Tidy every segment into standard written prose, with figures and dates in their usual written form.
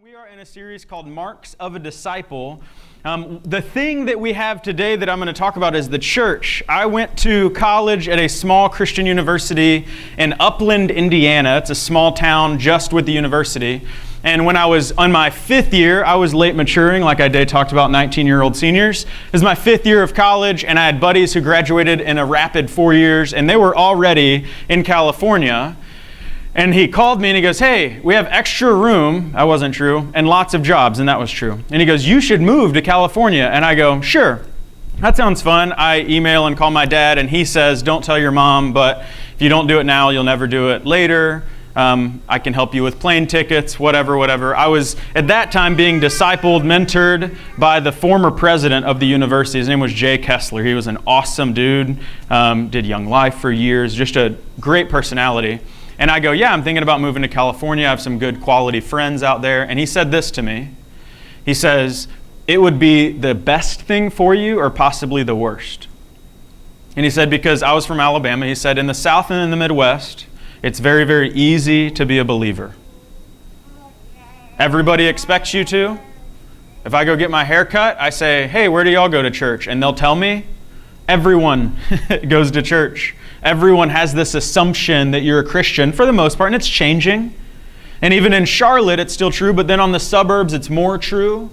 We are in a series called Marks of a Disciple. The thing that we have today that I'm going to talk about is the church. I went to college at a small Christian university in Upland, Indiana. It's a small town just with the university. And when I was on my fifth year, I was late maturing, like I talked about 19-year-old seniors. It was my fifth year of college, and I had buddies who graduated in a rapid 4 years, and they were already in California. And he called me and he goes, "Hey, we have extra room," that wasn't true, "and lots of jobs," and that was true. And he goes, "You should move to California." And I go, "Sure, that sounds fun." I email and call my dad, and he says, "Don't tell your mom, but if you don't do it now, you'll never do it later. I can help you with plane tickets, whatever. I was, at that time, being discipled, mentored by the former president of the university. His name was Jay Kessler. He was an awesome dude, did Young Life for years, just a great personality. And I go, "Yeah, I'm thinking about moving to California. I have some good quality friends out there." And he said this to me. He says, "It would be the best thing for you or possibly the worst." And he said, because I was from Alabama, he said, in the South and in the Midwest, it's very, very easy to be a believer. Everybody expects you to. If I go get my hair cut, I say, "Hey, where do y'all go to church?" And they'll tell me, everyone goes to church. Everyone has this assumption that you're a Christian for the most part, and it's changing. And even in Charlotte, it's still true, but then on the suburbs, it's more true.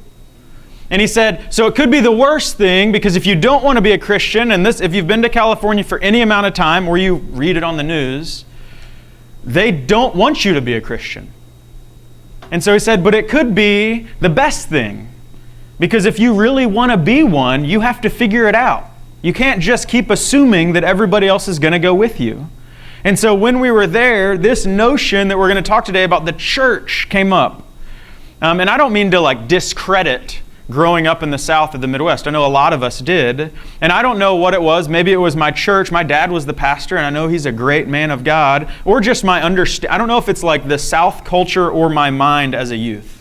And he said, so it could be the worst thing, because if you don't want to be a Christian, and if you've been to California for any amount of time, or you read it on the news, they don't want you to be a Christian. And so he said, but it could be the best thing, because if you really want to be one, you have to figure it out. You can't just keep assuming that everybody else is going to go with you. And so when we were there, this notion that we're going to talk today about the church came up. And I don't mean to discredit growing up in the South or the Midwest. I know a lot of us did. And I don't know what it was. Maybe it was my church. My dad was the pastor, and I know he's a great man of God. Or just my understanding. I don't know if it's like the South culture or my mind as a youth.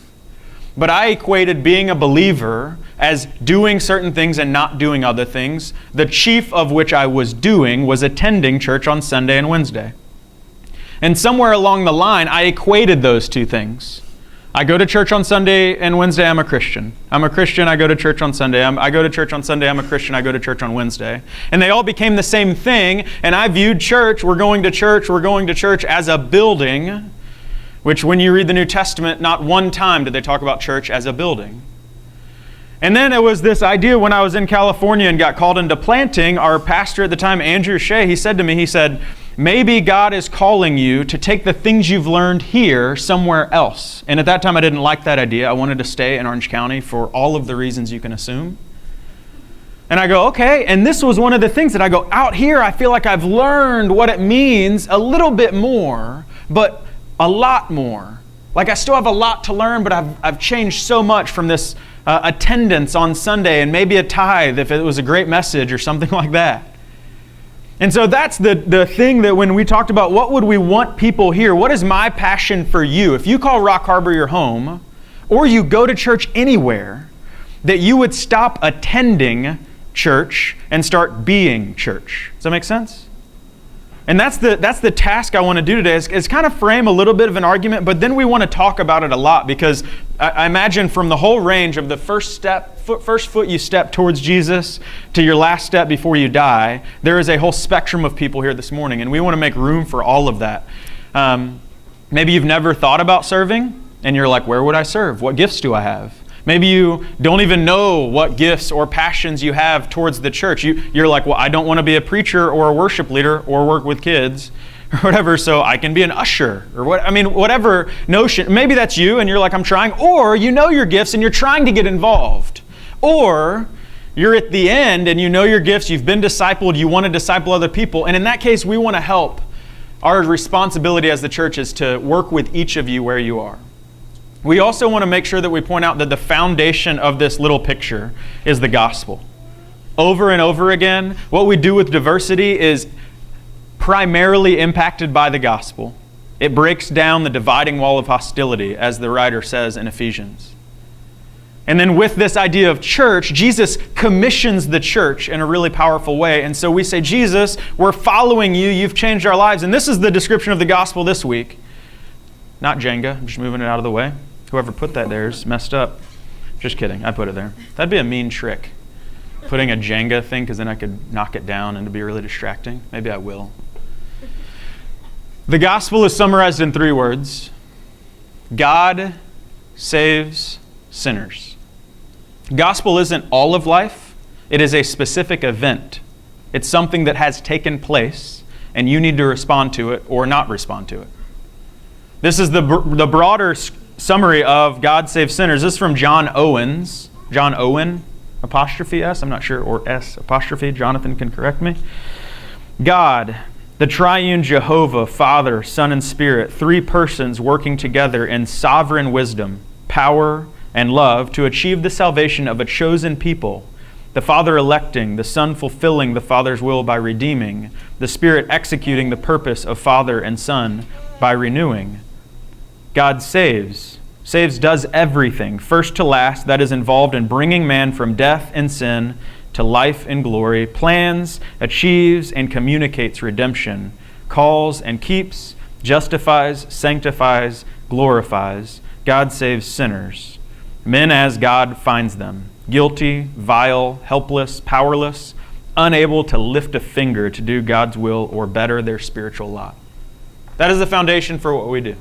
But I equated being a believer as doing certain things and not doing other things, the chief of which I was doing was attending church on Sunday and Wednesday. And somewhere along the line, I equated those two things. I go to church on Sunday and Wednesday, I'm a Christian. I'm a Christian, I go to church on Sunday. I go to church on Sunday, I'm a Christian, I go to church on Wednesday. And they all became the same thing, and I viewed church, we're going to church as a building, which when you read the New Testament, not one time did they talk about church as a building. And then it was this idea when I was in California and got called into planting, our pastor at the time, Andrew Shea, he said to me, maybe God is calling you to take the things you've learned here somewhere else. And at that time, I didn't like that idea. I wanted to stay in Orange County for all of the reasons you can assume. And I go, okay. And this was one of the things that I go, out here, I feel like I've learned what it means a little bit more, but a lot more. Like I still have a lot to learn, but I've changed so much from this attendance on Sunday and maybe a tithe if it was a great message or something like that. And so that's the thing that when we talked about what would we want people here, what is my passion for you? If you call Rock Harbor your home, or you go to church anywhere, that you would stop attending church and start being church. Does that make sense? And that's the task I want to do today is kind of frame a little bit of an argument, but then we want to talk about it a lot because I imagine from the whole range of the first foot you step towards Jesus to your last step before you die, there is a whole spectrum of people here this morning, and we want to make room for all of that. Maybe you've never thought about serving, and you're like, where would I serve? What gifts do I have? Maybe you don't even know what gifts or passions you have towards the church. You're like, well, I don't want to be a preacher or a worship leader or work with kids or whatever, so I can be an usher or whatever notion. Maybe that's you and you're like, I'm trying. Or you know your gifts and you're trying to get involved. Or you're at the end and you know your gifts, you've been discipled, you want to disciple other people. And in that case, we want to help. Our responsibility as the church is to work with each of you where you are. We also want to make sure that we point out that the foundation of this little picture is the gospel. Over and over again, what we do with diversity is primarily impacted by the gospel. It breaks down the dividing wall of hostility, as the writer says in Ephesians. And then with this idea of church, Jesus commissions the church in a really powerful way. And so we say, Jesus, we're following you. You've changed our lives. And this is the description of the gospel this week. Not Jenga. I'm just moving it out of the way. Whoever put that there is messed up. Just kidding, I put it there. That'd be a mean trick. Putting a Jenga thing, because then I could knock it down and it'd be really distracting. Maybe I will. The gospel is summarized in 3 words. God saves sinners. Gospel isn't all of life. It is a specific event. It's something that has taken place, and you need to respond to it or not respond to it. This is the broader summary of God saves sinners. This is from John Owens. John Owen, apostrophe S, I'm not sure, or S apostrophe. Jonathan can correct me. God, the triune Jehovah, Father, Son, and Spirit, 3 persons working together in sovereign wisdom, power, and love to achieve the salvation of a chosen people, the Father electing, the Son fulfilling the Father's will by redeeming, the Spirit executing the purpose of Father and Son by renewing. God saves. Saves does everything, first to last, that is involved in bringing man from death and sin to life and glory, plans, achieves, and communicates redemption, calls and keeps, justifies, sanctifies, glorifies. God saves sinners, men as God finds them, guilty, vile, helpless, powerless, unable to lift a finger to do God's will or better their spiritual lot. That is the foundation for what we do.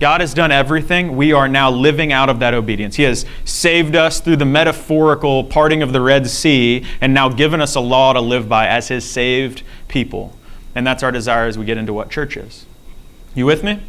God has done everything. We are now living out of that obedience. He has saved us through the metaphorical parting of the Red Sea and now given us a law to live by as His saved people. And that's our desire as we get into what church is. You with me?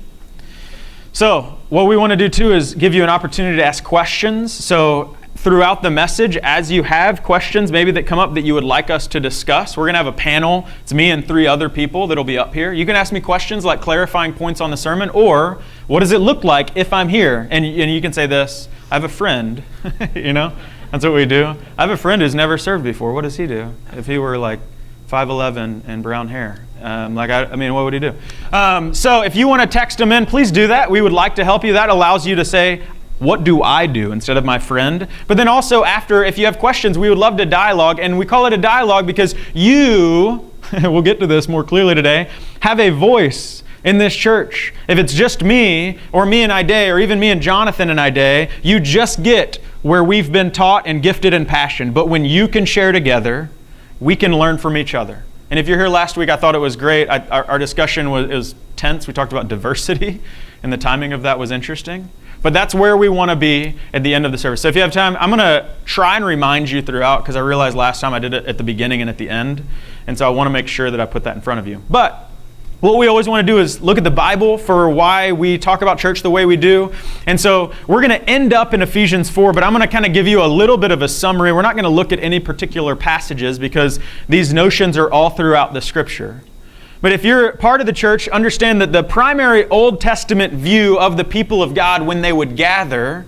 So, what we want to do too is give you an opportunity to ask questions. So, throughout the message, as you have questions maybe that come up that you would like us to discuss, we're going to have a panel. It's me and 3 other people that'll be up here. You can ask me questions like clarifying points on the sermon, or what does it look like if I'm here? And you can say this, I have a friend, that's what we do. I have a friend who's never served before. What does he do? If he were like 5'11" and brown hair. What would he do? So if you want to text him in, please do that. We would like to help you. That allows you to say, what do I do instead of my friend? But then also after, if you have questions, we would love to dialogue. And we call it a dialogue because you, we'll get to this more clearly today, have a voice in this church. If it's just me, or me and Ide, or even me and Jonathan and Ide, you just get where we've been taught and gifted in passion. But when you can share together, we can learn from each other. And if you're here last week, I thought it was great. Our discussion was tense. We talked about diversity, and the timing of that was interesting. But that's where we want to be at the end of the service. So if you have time, I'm going to try and remind you throughout, because I realized last time I did it at the beginning and at the end. And so I want to make sure that I put that in front of you. But what we always want to do is look at the Bible for why we talk about church the way we do. And so we're going to end up in Ephesians 4, but I'm going to kind of give you a little bit of a summary. We're not going to look at any particular passages because these notions are all throughout the Scripture. But if you're part of the church, understand that the primary Old Testament view of the people of God when they would gather,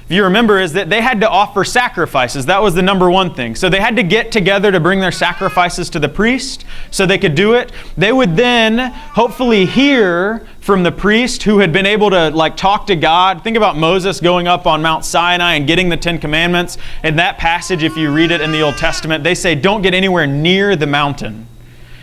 if you remember, is that they had to offer sacrifices. That was the number one thing. So they had to get together to bring their sacrifices to the priest so they could do it. They would then hopefully hear from the priest who had been able to talk to God. Think about Moses going up on Mount Sinai and getting the 10 Commandments. In that passage, if you read it in the Old Testament, they say, don't get anywhere near the mountain.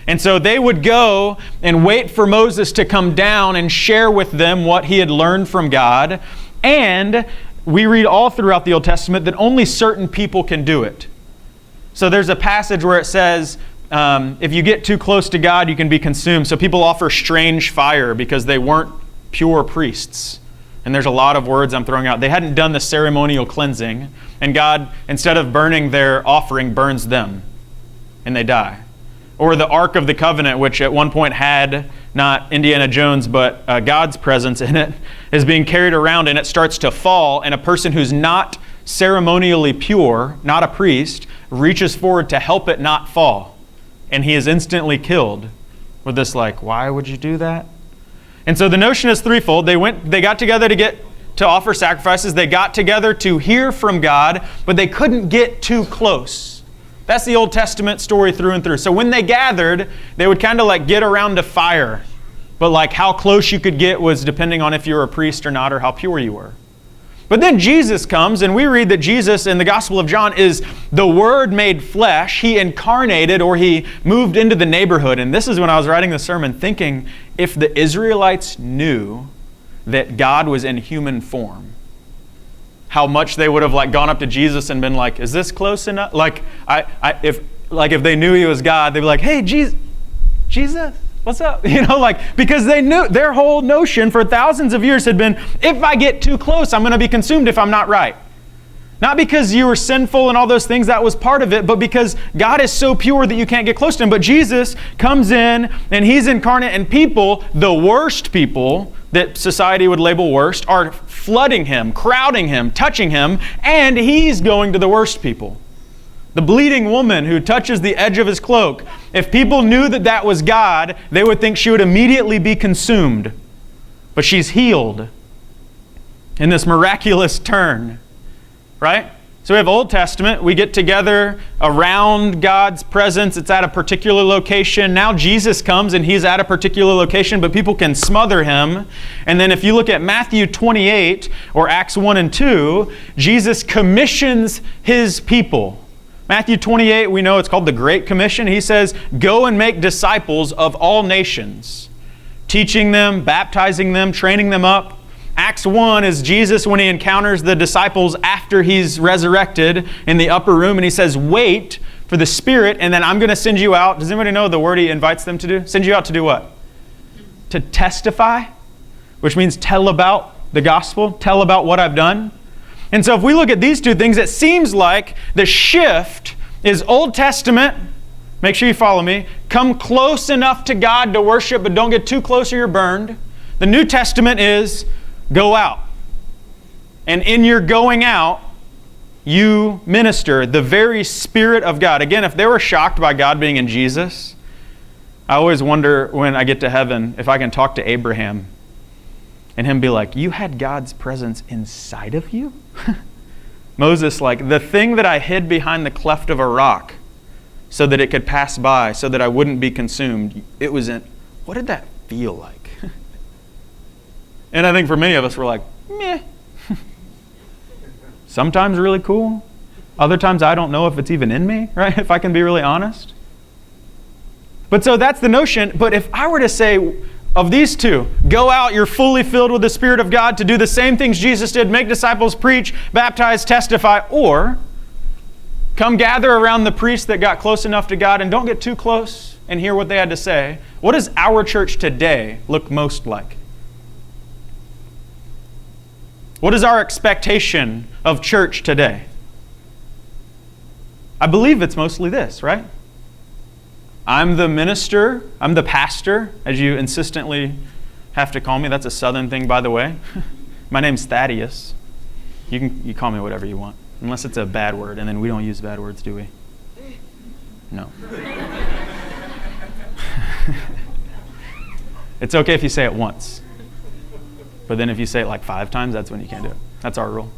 And so they would go and wait for Moses to come down and share with them what he had learned from God. And we read all throughout the Old Testament that only certain people can do it. So there's a passage where it says, if you get too close to God, you can be consumed. So people offer strange fire because they weren't pure priests. And there's a lot of words I'm throwing out. They hadn't done the ceremonial cleansing. And God, instead of burning their offering, burns them. And they die. Or the Ark of the Covenant, which at one point had not Indiana Jones, but God's presence in it, is being carried around and it starts to fall, and a person who's not ceremonially pure, not a priest, reaches forward to help it not fall. And he is instantly killed with this why would you do that? And so the notion is threefold. They got together to offer sacrifices. They got together to hear from God, but they couldn't get too close. That's the Old Testament story through and through. So when they gathered, they would kind of get around a fire. But how close you could get was depending on if you were a priest or not or how pure you were. But then Jesus comes, and we read that Jesus in the Gospel of John is the Word made flesh. He incarnated, or He moved into the neighborhood. And this is when I was writing the sermon thinking, if the Israelites knew that God was in human form, how much they would have like gone up to Jesus and been like, is this close enough? Like, if they knew he was God, they'd be like, hey, Jesus, what's up? Because they knew their whole notion for thousands of years had been, if I get too close, I'm going to be consumed if I'm not right. Not because you were sinful and all those things, that was part of it, but because God is so pure that you can't get close to him. But Jesus comes in and he's incarnate, and people, the worst people that society would label worst, are flooding him, crowding him, touching him, and he's going to the worst people. The bleeding woman who touches the edge of his cloak. If people knew that that was God, they would think she would immediately be consumed. But she's healed in this miraculous turn. Right? So we have Old Testament. We get together around God's presence. It's at a particular location. Now Jesus comes and he's at a particular location, but people can smother him. And then if you look at Matthew 28 or Acts 1 and 2, Jesus commissions his people. Matthew 28, we know it's called the Great Commission. He says, go and make disciples of all nations, teaching them, baptizing them, training them up. Acts 1 is Jesus when he encounters the disciples after he's resurrected in the upper room, and he says, wait for the Spirit, and then I'm going to send you out. Does anybody know the word he invites them to do? Send you out to do what? To testify, which means tell about the gospel, tell about what I've done. And so if we look at these two things, it seems like the shift is Old Testament. Make sure you follow me. Come close enough to God to worship, but don't get too close or you're burned. The New Testament is go out. And in your going out, you minister the very Spirit of God. Again, if they were shocked by God being in Jesus, I always wonder when I get to heaven if I can talk to Abraham and him be like, you had God's presence inside of you? Moses, like, the thing that I hid behind the cleft of a rock so that it could pass by, so that I wouldn't be consumed, it was in, what did that feel like? And I think for many of us, we're like, meh. Sometimes really cool. Other times I don't know if it's even in me, right? If I can be really honest. But so that's the notion. But if I were to say of these two, go out, you're fully filled with the Spirit of God to do the same things Jesus did, make disciples, preach, baptize, testify, or come gather around the priests that got close enough to God and don't get too close and hear what they had to say. What does our church today look most like? What is our expectation of church today? I believe it's mostly this, right? I'm the minister, I'm the pastor, as you insistently have to call me. That's a Southern thing, by the way. My name's Thaddeus. You call me whatever you want, unless it's a bad word, and then we don't use bad words, do we? No. It's okay if you say it once. But then if you say it like 5 times, that's when you can't do it. That's our rule.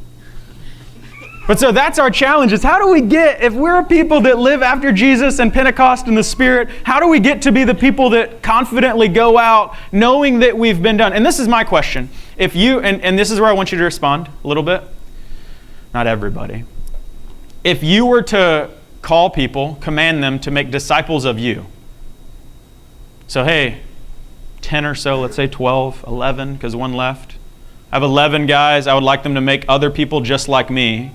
But so that's our challenge, is how do we get, if we're a people that live after Jesus and Pentecost and the Spirit, how do we get to be the people that confidently go out knowing that we've been done? And this is my question. If you, and this is where I want you to respond a little bit. Not everybody. If you were to call people, command them to make disciples of you. So hey, 10 or so, let's say 12, 11, because one left. I have 11 guys. I would like them to make other people just like me.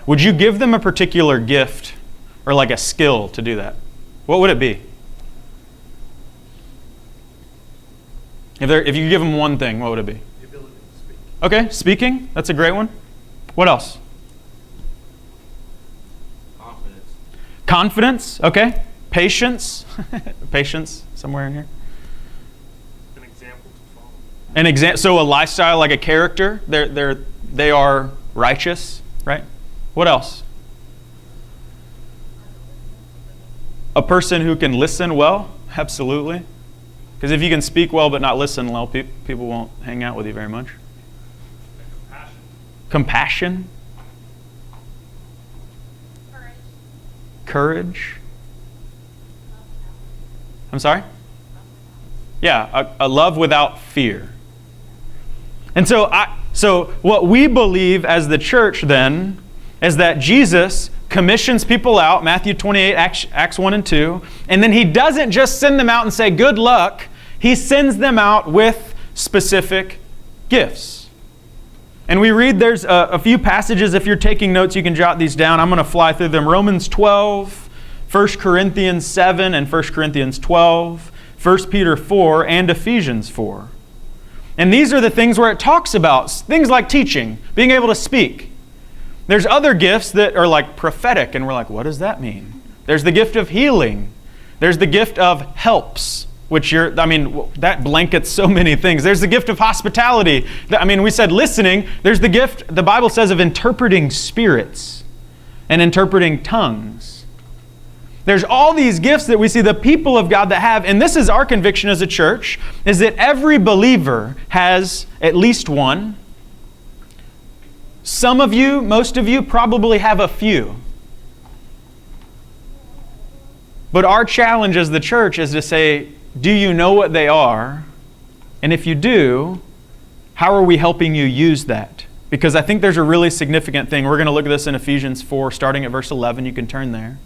Would you give them a particular gift or like a skill to do that? What would it be? If you give them one thing, what would it be? The ability to speak. Okay, speaking. That's a great one. What else? Confidence. Confidence. Okay. Patience. Patience, somewhere in here. So a lifestyle, like a character, they are righteous, right? What else? A person who can listen well, absolutely. Because if you can speak well but not listen well, people won't hang out with you very much. Compassion. Courage. I'm sorry? Yeah, a love without fear. And so what we believe as the church then is that Jesus commissions people out, Matthew 28, Acts 1 and 2, and then he doesn't just send them out and say, good luck. He sends them out with specific gifts. And we read, there's a few passages. If you're taking notes, you can jot these down. I'm going to fly through them. Romans 12, 1 Corinthians 7 and 1 Corinthians 12, 1 Peter 4, and Ephesians 4. And these are the things where it talks about things like teaching, being able to speak. There's other gifts that are like prophetic, and we're like, what does that mean? There's the gift of healing. There's the gift of helps, which that blankets so many things. There's the gift of hospitality. We said listening. There's the gift, the Bible says, of interpreting spirits and interpreting tongues. There's all these gifts that we see the people of God that have, and this is our conviction as a church, is that every believer has at least one. Some of you, most of you, probably have a few. But our challenge as the church is to say, do you know what they are? And if you do, how are we helping you use that? Because I think there's a really significant thing. We're going to look at this in Ephesians 4, starting at verse 11. You can turn there.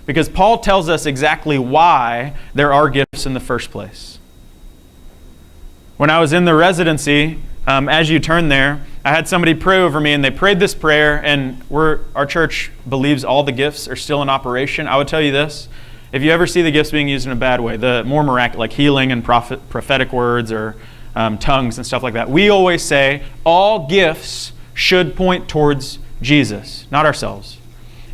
Because Paul tells us exactly why there are gifts in the first place. When I was in the residency, as you turn there, I had somebody pray over me, and they prayed this prayer, and our church believes all the gifts are still in operation. I would tell you this. If you ever see the gifts being used in a bad way, the more miraculous, like healing and prophetic words or tongues and stuff like that, we always say all gifts should point towards Jesus, not ourselves.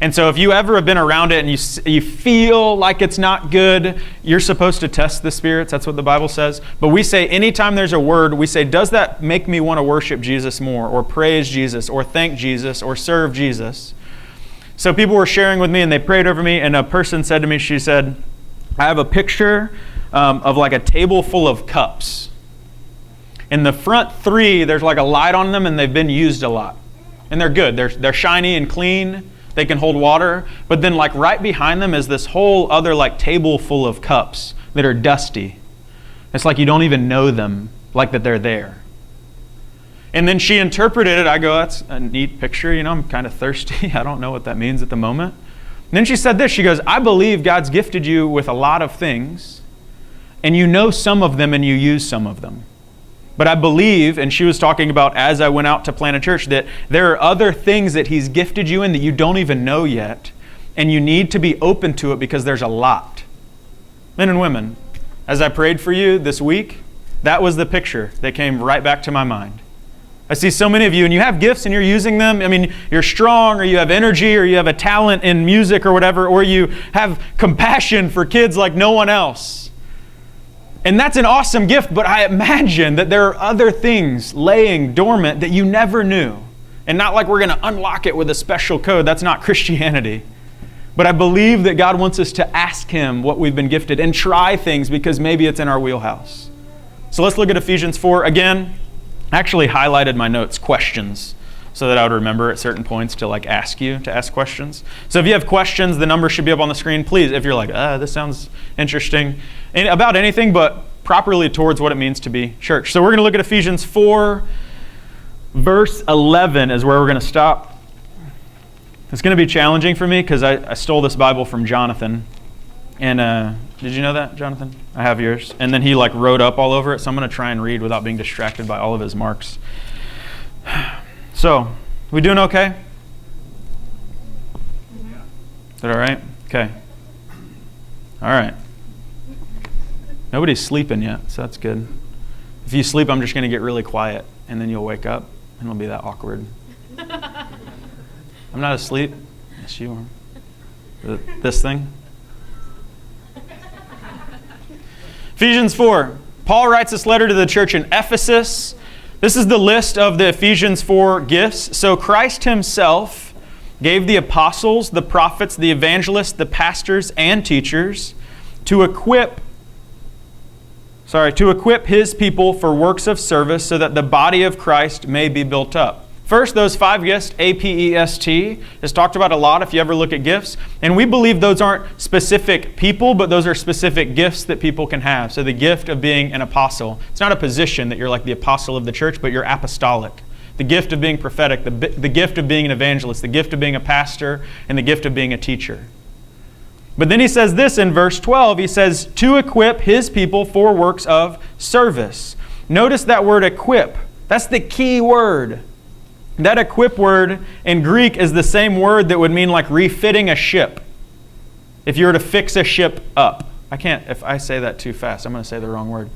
And so if you ever have been around it and you feel like it's not good, you're supposed to test the spirits. That's what the Bible says. But we say anytime there's a word, we say, does that make me want to worship Jesus more, or praise Jesus, or thank Jesus, or serve Jesus? So people were sharing with me, and they prayed over me, and a person said to me, she said, I have a picture of like a table full of cups. In the front three, there's like a light on them, and they've been used a lot. And they're good. They're shiny and clean. They can hold water. But then like right behind them is this whole other like table full of cups that are dusty. It's like you don't even know them, like that they're there. And then she interpreted it. I go, that's a neat picture. I'm kind of thirsty. I don't know what that means at the moment. And then she said this. She goes, I believe God's gifted you with a lot of things, and you know some of them and you use some of them. But I believe, and she was talking about as I went out to plant a church, that there are other things that He's gifted you in that you don't even know yet, and you need to be open to it because there's a lot. Men and women, as I prayed for you this week, that was the picture that came right back to my mind. I see so many of you, and you have gifts and you're using them. You're strong, or you have energy, or you have a talent in music or whatever, or you have compassion for kids like no one else. And that's an awesome gift, but I imagine that there are other things laying dormant that you never knew. And not like we're going to unlock it with a special code. That's not Christianity. But I believe that God wants us to ask Him what we've been gifted and try things because maybe it's in our wheelhouse. So let's look at Ephesians 4 again. I actually highlighted my notes, questions, so that I would remember at certain points to ask you to ask questions. So if you have questions, the number should be up on the screen. Please, if you're like, this sounds interesting, and about anything, but properly towards what it means to be church. So we're going to look at Ephesians 4, verse 11 is where we're going to stop. It's going to be challenging for me because I stole this Bible from Jonathan. And did you know that, Jonathan? I have yours. And then he wrote up all over it, so I'm going to try and read without being distracted by all of his marks. So, we doing okay? Is that all right? Okay. All right. Nobody's sleeping yet, so that's good. If you sleep, I'm just going to get really quiet, and then you'll wake up, and it'll be that awkward. I'm not asleep. Yes, you are. This thing. Ephesians 4. Paul writes this letter to the church in Ephesus. This is the list of the Ephesians 4 gifts. So Christ Himself gave the apostles, the prophets, the evangelists, the pastors, and teachers to equip His people for works of service so that the body of Christ may be built up. First, those 5 gifts, A-P-E-S-T, is talked about a lot if you ever look at gifts. And we believe those aren't specific people, but those are specific gifts that people can have. So the gift of being an apostle. It's not a position that you're like the apostle of the church, but you're apostolic. The gift of being prophetic, the gift of being an evangelist, the gift of being a pastor, and the gift of being a teacher. But then he says this in verse 12. He says, to equip His people for works of service. Notice that word equip. That's the key word. That equip word in Greek is the same word that would mean like refitting a ship. If you were to fix a ship up. If I say that too fast, I'm going to say the wrong word.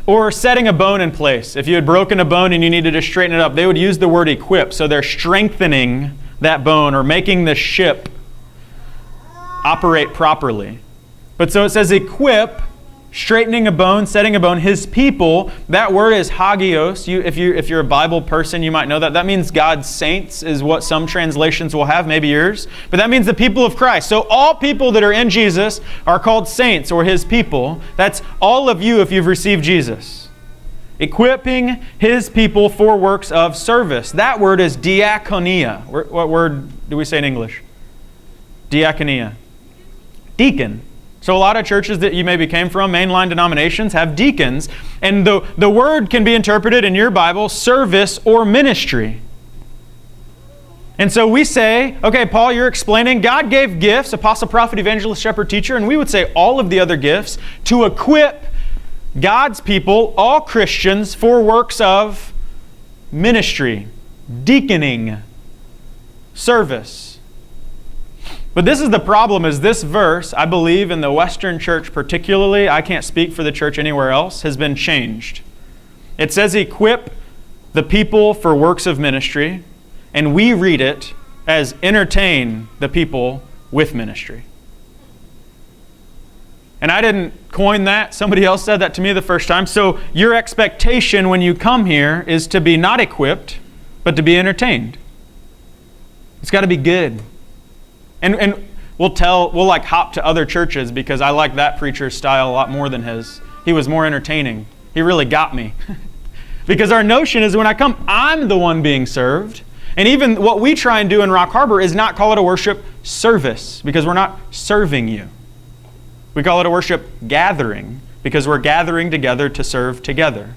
Or setting a bone in place. If you had broken a bone and you needed to straighten it up, they would use the word equip. So they're strengthening that bone or making the ship operate properly. But so it says equip, straightening a bone, setting a bone, his people. That word is hagios. If you're a Bible person, you might know that. That means God's saints is what some translations will have, maybe yours. But that means the people of Christ. So all people that are in Jesus are called saints or his people. That's all of you if you've received Jesus. Equipping his people for works of service. That word is diakonia. What word do we say in English? Diakonia. Deacon. So a lot of churches that you maybe came from, mainline denominations, have deacons. And the word can be interpreted in your Bible, service or ministry. And so we say, okay, Paul, you're explaining God gave gifts, apostle, prophet, evangelist, shepherd, teacher, and we would say all of the other gifts to equip God's people, all Christians, for works of ministry, deaconing, service. But this is the problem, is this verse, I believe in the Western church particularly, I can't speak for the church anywhere else, has been changed. It says equip the people for works of ministry, and we read it as entertain the people with ministry. And I didn't coin that. Somebody else said that to me the first time. So your expectation when you come here is to be not equipped, but to be entertained. It's got to be good. And we'll like hop to other churches because I like that preacher's style a lot more than his. He was more entertaining. He really got me. Because our notion is when I come, I'm the one being served. And even what we try and do in Rock Harbor is not call it a worship service because we're not serving you. We call it a worship gathering because we're gathering together to serve together.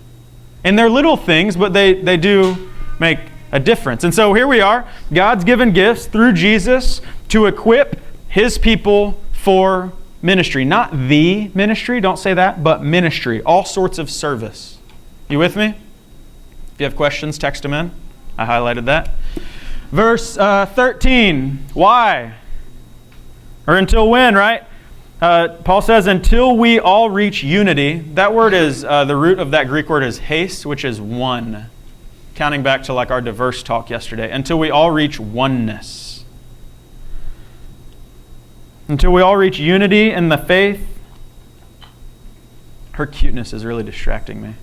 And they're little things, but they do make a difference. And so here we are. God's given gifts through Jesus to equip his people for ministry. Not the ministry, don't say that, but ministry. All sorts of service. You with me? If you have questions, text them in. I highlighted that. Verse 13. Why? Or until when, right? Paul says, until we all reach unity. That word is, the root of that Greek word is hais, which is one. Counting back to like our diverse talk yesterday. Until we all reach oneness. Until we all reach unity in the faith. Her cuteness is really distracting me.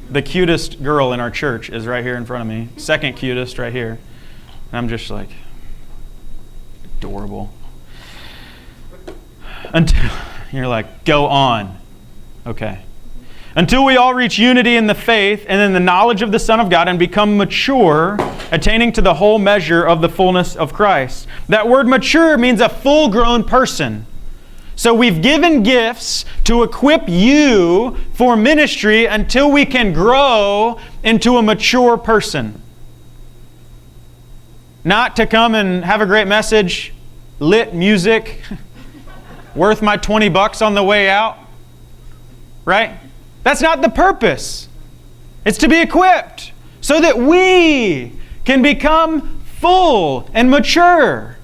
The cutest girl in our church is right here in front of me. Second cutest right here. And I'm just like, adorable. Until you're like, go on. Okay. Until we all reach unity in the faith and in the knowledge of the Son of God and become mature, attaining to the whole measure of the fullness of Christ. That word mature means a full-grown person. So we've given gifts to equip you for ministry until we can grow into a mature person. Not to come and have a great message, lit music, worth my $20 on the way out. Right? That's not the purpose. It's to be equipped so that we can become full and mature.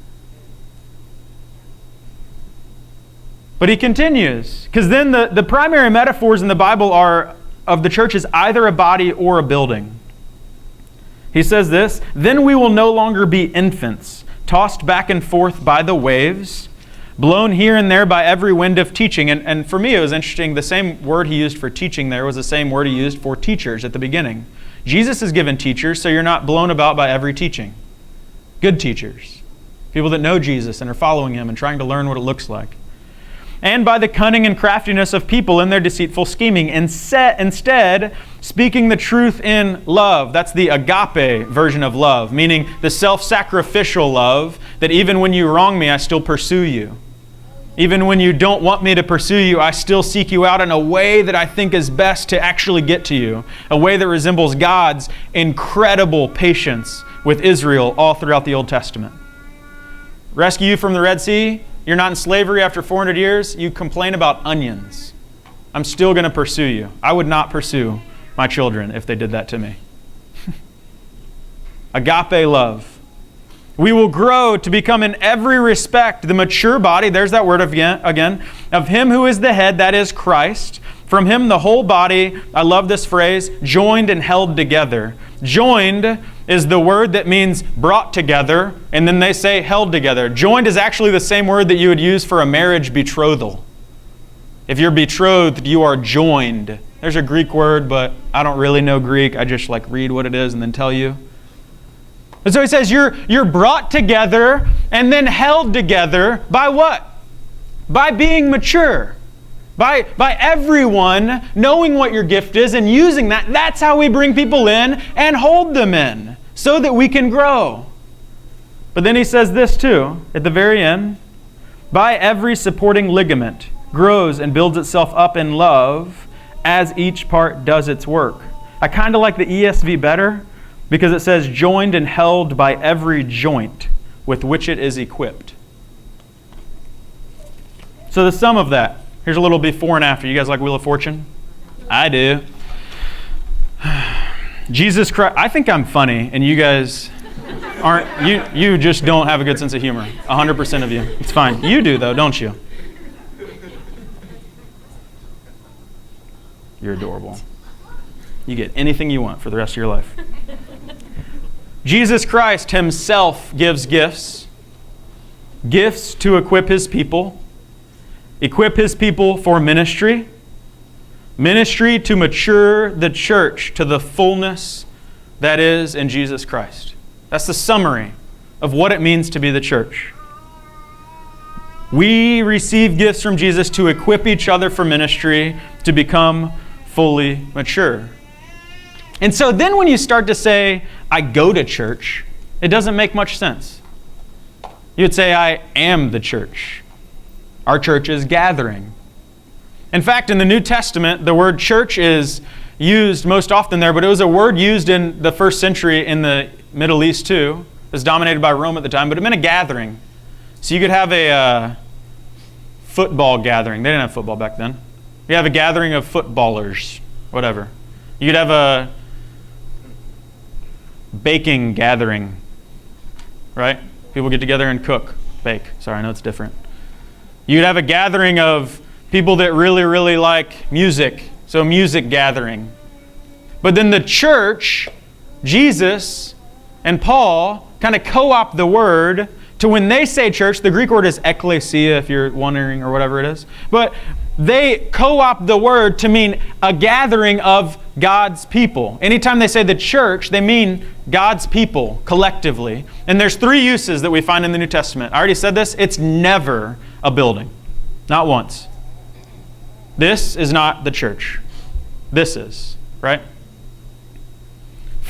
But he continues, because then the primary metaphors in the Bible are of the church is either a body or a building. He says this, then we will no longer be infants, tossed back and forth by the waves, blown here and there by every wind of teaching. And for me, it was interesting. The same word he used for teaching there was the same word he used for teachers at the beginning. Jesus is given teachers, so you're not blown about by every teaching. Good teachers. People that know Jesus and are following him and trying to learn what it looks like. And by the cunning and craftiness of people in their deceitful scheming. Instead, speaking the truth in love. That's the agape version of love, meaning the self-sacrificial love that even when you wrong me, I still pursue you. Even when you don't want me to pursue you, I still seek you out in a way that I think is best to actually get to you. A way that resembles God's incredible patience with Israel all throughout the Old Testament. Rescue you from the Red Sea. You're not in slavery after 400 years. You complain about onions. I'm still going to pursue you. I would not pursue my children if they did that to me. Agape love. We will grow to become in every respect the mature body, there's that word again, of Him who is the head, that is Christ. From Him the whole body, I love this phrase, joined and held together. Joined is the word that means brought together, and then they say held together. Joined is actually the same word that you would use for a marriage betrothal. If you're betrothed, you are joined. There's a Greek word, but I don't really know Greek. I just read what it is and then tell you. And so he says you're brought together and then held together by what? By being mature. By everyone knowing what your gift is and using that. That's how we bring people in and hold them in so that we can grow. But then he says this too at the very end. By every supporting ligament grows and builds itself up in love as each part does its work. I kind of like the ESV better because it says joined and held by every joint with which it is equipped. So the sum of that. Here's a little before and after. You guys like Wheel of Fortune? I do. Jesus Christ. I think I'm funny, and you guys aren't. You just don't have a good sense of humor. 100% of you. It's fine. You do, though, don't you? You're adorable. You get anything you want for the rest of your life. Jesus Christ Himself gives gifts. Gifts to equip His people. Equip His people for ministry. Ministry to mature the church to the fullness that is in Jesus Christ. That's the summary of what it means to be the church. We receive gifts from Jesus to equip each other for ministry, to become fully mature. And so then when you start to say, I go to church, it doesn't make much sense. You'd say, I am the church. Our church is gathering. In fact, in the New Testament, the word church is used most often there, but it was a word used in the first century in the Middle East too. It was dominated by Rome at the time, but it meant a gathering. So you could have a football gathering. They didn't have football back then. You have a gathering of footballers, whatever. You could have a baking gathering, right? People get together and cook, bake. Sorry, I know it's different. You'd have a gathering of people that really, really like music. So music gathering. But then the church, Jesus and Paul, kind of co-opt the word to when they say church, the Greek word is ekklesia, if you're wondering, or whatever it is. But they co-opt the word to mean a gathering of God's people. Anytime they say the church, they mean God's people collectively. And there's three uses that we find in the New Testament. I already said this. It's never a building. Not once. This is not the church. This is, right?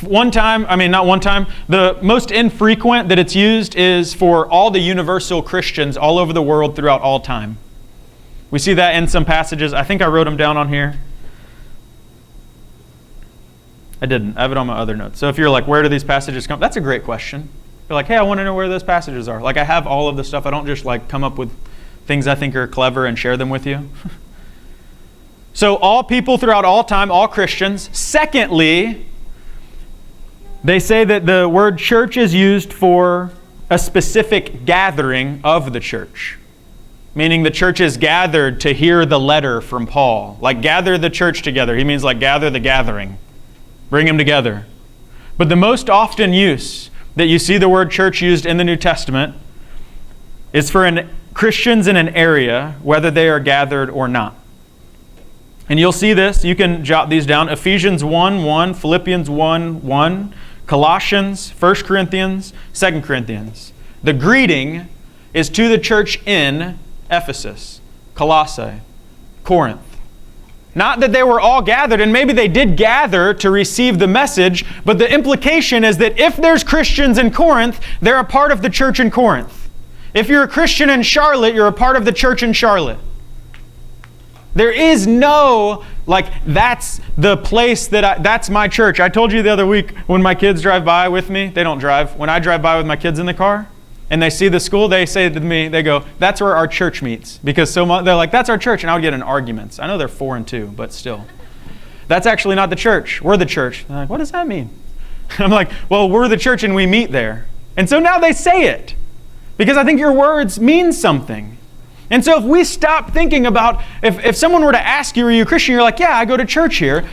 The most infrequent that it's used is for all the universal Christians all over the world throughout all time. We see that in some passages. I think I wrote them down on here. I didn't. I have it on my other notes. So if you're like, where do these passages come? That's a great question. You're like, hey, I want to know where those passages are. Like, I have all of the stuff. I don't just come up with things I think are clever and share them with you. So all people throughout all time, all Christians. Secondly, they say that the word church is used for a specific gathering of the church. Meaning the church is gathered to hear the letter from Paul. Like gather the church together. He means like gather the gathering. Bring them together. But the most often use that you see the word church used in the New Testament is for Christians in an area, whether they are gathered or not. And you'll see this. You can jot these down. Ephesians 1:1, Philippians 1:1, Colossians, 1 Corinthians, 2 Corinthians. The greeting is to the church in Ephesus, Colossae, Corinth. Not that they were all gathered, and maybe they did gather to receive the message, but the implication is that if there's Christians in Corinth, they're a part of the church in Corinth. If you're a Christian in Charlotte, you're a part of the church in Charlotte. There is no, that's the place that's my church. I told you the other week when my kids drive by with me, they don't drive. When I drive by with my kids in the car and they see the school, they say to me, they go, that's where our church meets. Because they're like, that's our church. And I would get in arguments. I know they're 4 and 2, but still. That's actually not the church. We're the church. They're like, what does that mean? I'm like, well, we're the church and we meet there. And so now they say it because I think your words mean something. And so if we stop thinking about, if someone were to ask you, are you a Christian? You're like, yeah, I go to church here.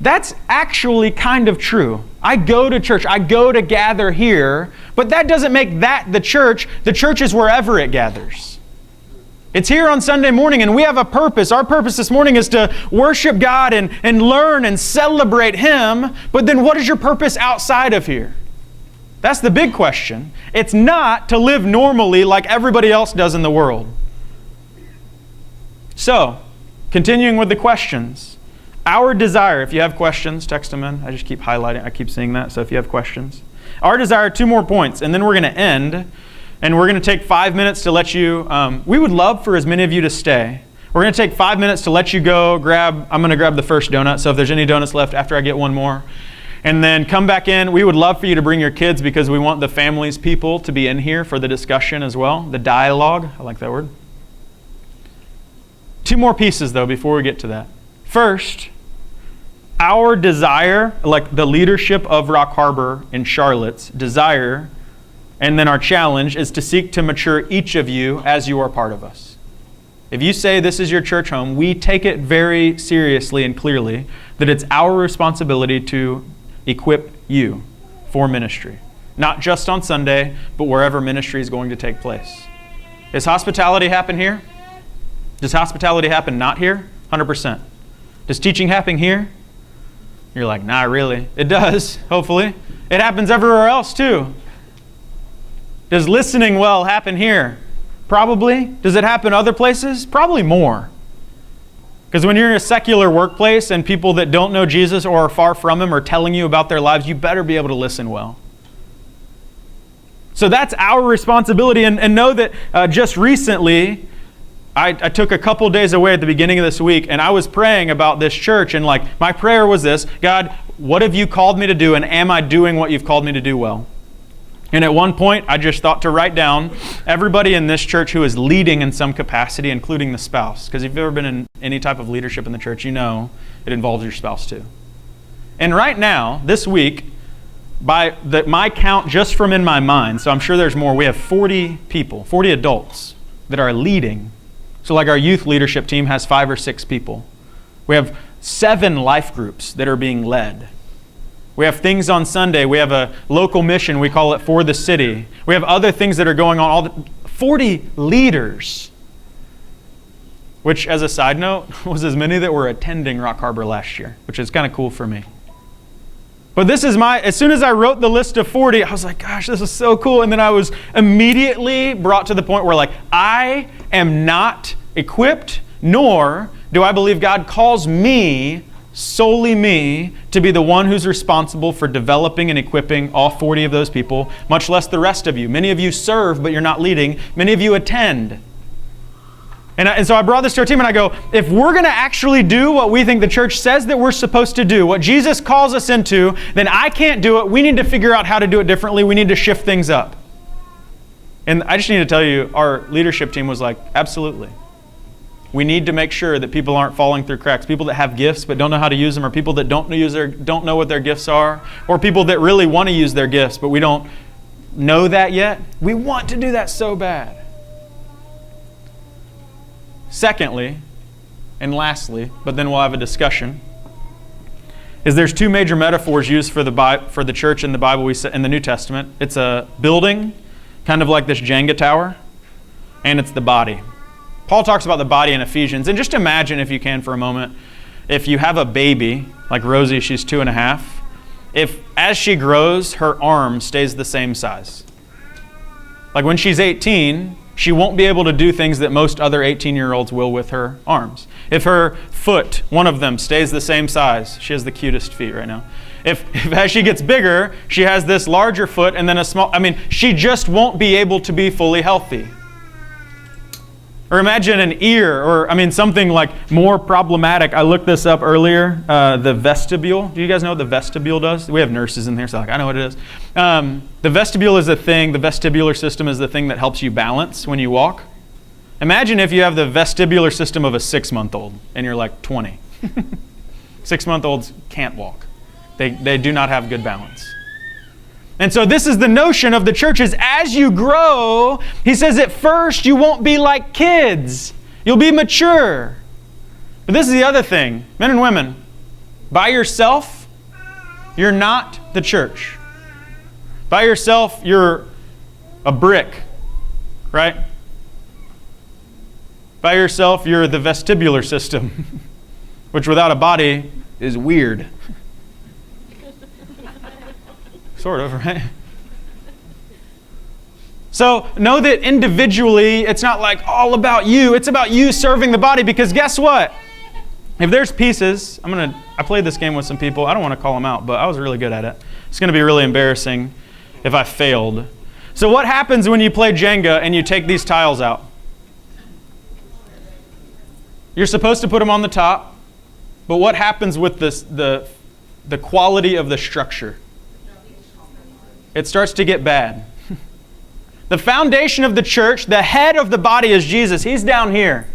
That's actually kind of true. I go to church. I go to gather here. But that doesn't make that the church. The church is wherever it gathers. It's here on Sunday morning and we have a purpose. Our purpose this morning is to worship God and learn and celebrate Him. But then what is your purpose outside of here? That's the big question. It's not to live normally like everybody else does in the world. So, continuing with the questions. Our desire, if you have questions, text them in. I just keep highlighting, I keep seeing that, so if you have questions. Our desire, 2 more points, and then we're going to end, and we're going to take 5 minutes to let you, we would love for as many of you to stay. We're going to take 5 minutes to let you go I'm going to grab the first donut, so if there's any donuts left after I get one more. And then come back in. We would love for you to bring your kids because we want the families, people to be in here for the discussion as well, the dialogue. I like that word. 2 more pieces, though, before we get to that. First, our desire, like the leadership of Rock Harbor in Charlotte's desire, and then our challenge is to seek to mature each of you as you are part of us. If you say this is your church home, we take it very seriously and clearly that it's our responsibility to equip you for ministry. Not just on Sunday, but wherever ministry is going to take place. Does hospitality happen here? Does hospitality happen not here? 100%. Does teaching happen here? You're like, nah, really. It does, hopefully. It happens everywhere else too. Does listening well happen here? Probably. Does it happen other places? Probably more. Because when you're in a secular workplace and people that don't know Jesus or are far from Him are telling you about their lives, you better be able to listen well. So that's our responsibility. And know that just recently, I took a couple days away at the beginning of this week, and I was praying about this church, and like my prayer was this: God, what have you called me to do, and am I doing what you've called me to do well? And at one point, I just thought to write down everybody in this church who is leading in some capacity, including the spouse. Because if you've ever been in any type of leadership in the church, you know it involves your spouse too. And right now, this week, by my count just from in my mind, so I'm sure there's more, we have 40 people, 40 adults that are leading. So like our youth leadership team has 5 or 6 people. We have 7 life groups that are being led. We have things on Sunday. We have a local mission. We call it For the City. We have other things that are going on. 40 leaders, which as a side note, was as many that were attending Rock Harbor last year, which is kind of cool for me. But this is as soon as I wrote the list of 40, I was like, gosh, this is so cool. And then I was immediately brought to the point where I am not equipped, nor do I believe God calls me, solely me, to be the one who's responsible for developing and equipping all 40 of those people, much less the rest of you. Many of you serve, but you're not leading. Many of you attend. And so I brought this to our team and I go, if we're going to actually do what we think the church says that we're supposed to do, what Jesus calls us into, then I can't do it. We need to figure out how to do it differently. We need to shift things up. And I just need to tell you, our leadership team was like, absolutely. We need to make sure that people aren't falling through cracks. People that have gifts but don't know how to use them, or people that don't know what their gifts are, or people that really want to use their gifts but we don't know that yet. We want to do that so bad. Secondly, and lastly, but then we'll have a discussion, is there's 2 major metaphors used for the church in the Bible in the New Testament. It's a building, kind of like this Jenga tower, and it's the body. Paul talks about the body in Ephesians, and just imagine, if you can for a moment, if you have a baby, like Rosie, she's 2.5, if as she grows, her arm stays the same size. Like when she's 18, she won't be able to do things that most other 18-year-olds will with her arms. If her foot, one of them, stays the same size, she has the cutest feet right now. If as she gets bigger, she has this larger foot and then a small, she just won't be able to be fully healthy. Or imagine an ear, or something like more problematic. I looked this up earlier, the vestibule. Do you guys know what the vestibule does? We have nurses in here, so I know what it is. The vestibule is the vestibular system is the thing that helps you balance when you walk. Imagine if you have the vestibular system of a 6-month-old and you're like 20. 6-month-olds can't walk. They do not have good balance. And so this is the notion of the church is as you grow, he says at first you won't be like kids. You'll be mature. But this is the other thing. Men and women, by yourself, you're not the church. By yourself, you're a brick, right? By yourself, you're the vestibular system, which without a body is weird. Sort of, right? So know that individually, it's not like all about you. It's about you serving the body, because guess what? If there's pieces, I played this game with some people. I don't want to call them out, but I was really good at it. It's going to be really embarrassing if I failed. So what happens when you play Jenga and you take these tiles out? You're supposed to put them on the top, but what happens with the quality of the structure? It starts to get bad. The foundation of the church, the head of the body is Jesus. He's down here.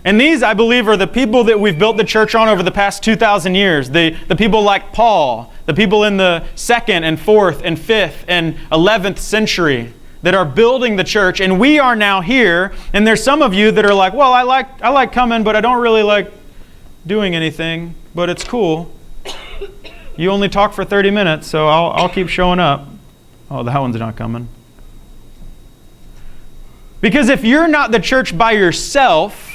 And these, I believe, are the people that we've built the church on over the past 2,000 years. The people like Paul, the people in the 2nd and 4th and 5th and 11th century that are building the church. And we are now here. And there's some of you that are like, well, I like coming, but I don't really like doing anything. But it's cool. You only talk for 30 minutes, so I'll keep showing up. Oh, that one's not coming. Because if you're not the church by yourself,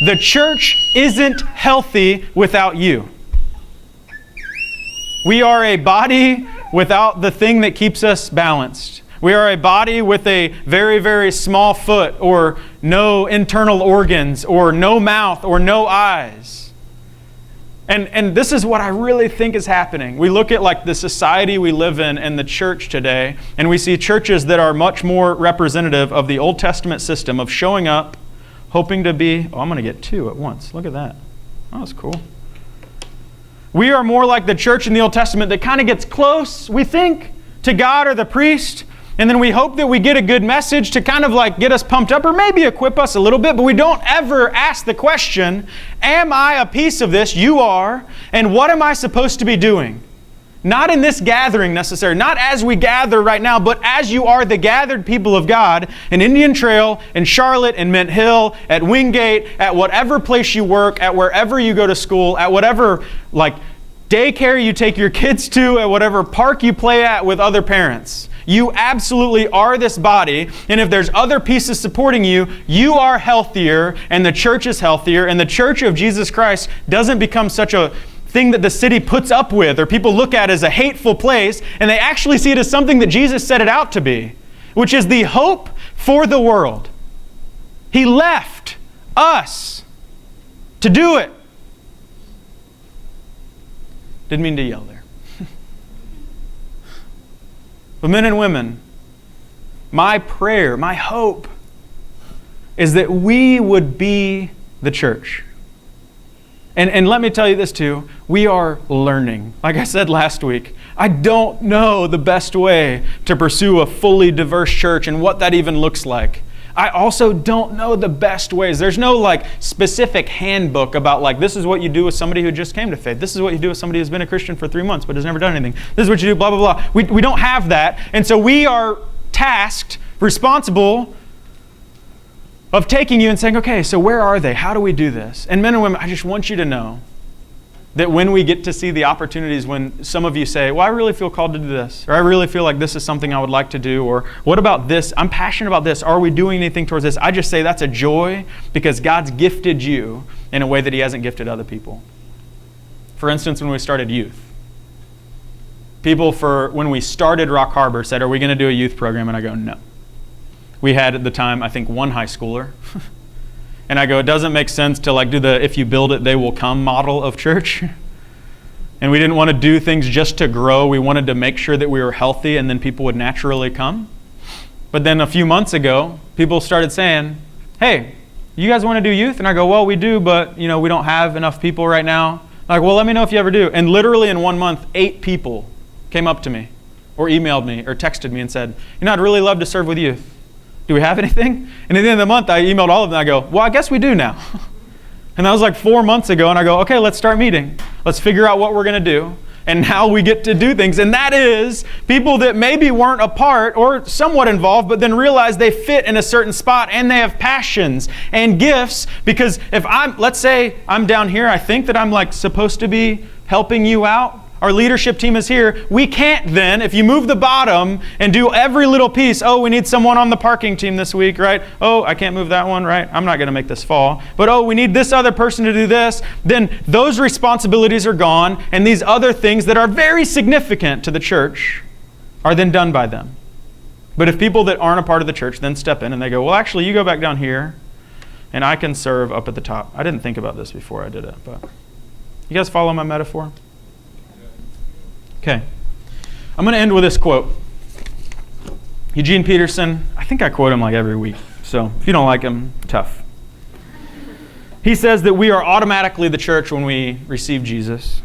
the church isn't healthy without you. We are a body without the thing that keeps us balanced. We are a body with a very, very small foot, or no internal organs, or no mouth, or no eyes. And this is what I really think is happening. We look at like the society we live in and the church today, and we see churches that are much more representative of the Old Testament system of showing up, hoping to be, I'm going to get 2 at once. Look at that. Oh, that's cool. We are more like the church in the Old Testament that kind of gets close, we think, to God or the priest, and then we hope that we get a good message to kind of like get us pumped up or maybe equip us a little bit, but we don't ever ask the question, am I a piece of this? You are. And what am I supposed to be doing? Not in this gathering necessarily, not as we gather right now, but as you are the gathered people of God in Indian Trail, in Charlotte, in Mint Hill, at Wingate, at whatever place you work, at wherever you go to school, at whatever like daycare you take your kids to, at whatever park you play at with other parents. You absolutely are this body, and if there's other pieces supporting you, you are healthier, and the church is healthier, and the church of Jesus Christ doesn't become such a thing that the city puts up with or people look at as a hateful place, and they actually see it as something that Jesus set it out to be, which is the hope for the world. He left us to do it. Didn't mean to yell there. But men and women, my prayer, my hope is that we would be the church. And let me tell you this too, we are learning. Like I said last week, I don't know the best way to pursue a fully diverse church and what that even looks like. I also don't know the best ways. There's no like specific handbook about like, this is what you do with somebody who just came to faith. This is what you do with somebody who's been a Christian for 3 months but has never done anything. This is what you do, blah, blah, blah. We don't have that. And so we are tasked, responsible of taking you and saying, okay, so where are they? How do we do this? And men and women, I just want you to know that when we get to see the opportunities, when some of you say, well, I really feel called to do this, or I really feel like this is something I would like to do, or what about this? I'm passionate about this. Are we doing anything towards this? I just say that's a joy because God's gifted you in a way that He hasn't gifted other people. For instance, when we started youth, people when we started Rock Harbor said, are we going to do a youth program? And I go, no. We had at the time, I think, 1 high schooler. And I go, it doesn't make sense to like do the if you build it, they will come model of church. And we didn't want to do things just to grow. We wanted to make sure that we were healthy and then people would naturally come. But then a few months ago, people started saying, hey, you guys want to do youth? And I go, well, we do, but we don't have enough people right now. I'm like, well, let me know if you ever do. And literally in 1 month, 8 people came up to me or emailed me or texted me and said, I'd really love to serve with youth. Do we have anything? And at the end of the month, I emailed all of them. I go, well, I guess we do now. And that was like 4 months ago. And I go, okay, let's start meeting. Let's figure out what we're going to do. and now we get to do things. And that is people that maybe weren't a part or somewhat involved, but then realize they fit in a certain spot and they have passions and gifts. Because if let's say I'm down here, I think that I'm like supposed to be helping you out. Our leadership team is here. We can't then, if you move the bottom and do every little piece, oh, we need someone on the parking team this week, right? Oh, I can't move that one, right? I'm not going to make this fall. But oh, we need this other person to do this. Then those responsibilities are gone, and these other things that are very significant to the church are then done by them. But if people that aren't a part of the church then step in and they go, well, actually, you go back down here, and I can serve up at the top. I didn't think about this before I did it, but you guys follow my metaphor? Okay, I'm going to end with this quote. Eugene Peterson, I think I quote him like every week, so if you don't like him, tough. He says that we are automatically the church when we receive Jesus.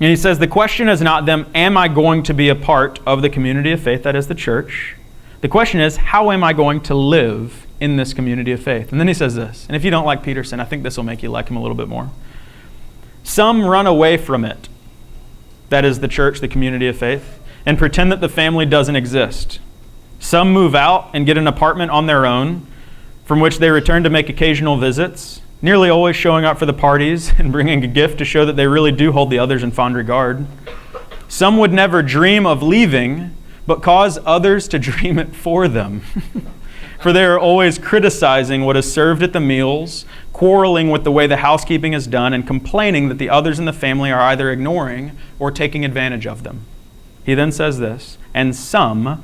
And he says the question is not them, am I going to be a part of the community of faith that is the church? The question is, how am I going to live in this community of faith? And then he says this, and if you don't like Peterson, I think this will make you like him a little bit more. Some run away from it. That is the church, the community of faith, and pretend that the family doesn't exist. Some move out and get an apartment on their own, from which they return to make occasional visits, nearly always showing up for the parties and bringing a gift to show that they really do hold the others in fond regard. Some would never dream of leaving, but cause others to dream it for them. For they are always criticizing what is served at the meals, quarreling with the way the housekeeping is done, and complaining that the others in the family are either ignoring or taking advantage of them. He then says this, and some,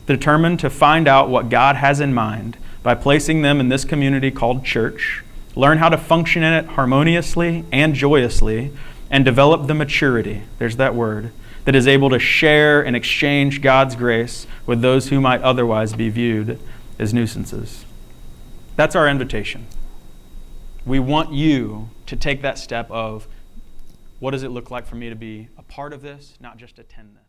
determined to find out what God has in mind by placing them in this community called church, learn how to function in it harmoniously and joyously, and develop the maturity, there's that word, that is able to share and exchange God's grace with those who might otherwise be viewed as nuisances. That's our invitation. We want you to take that step of, what does it look like for me to be a part of this, not just attend this?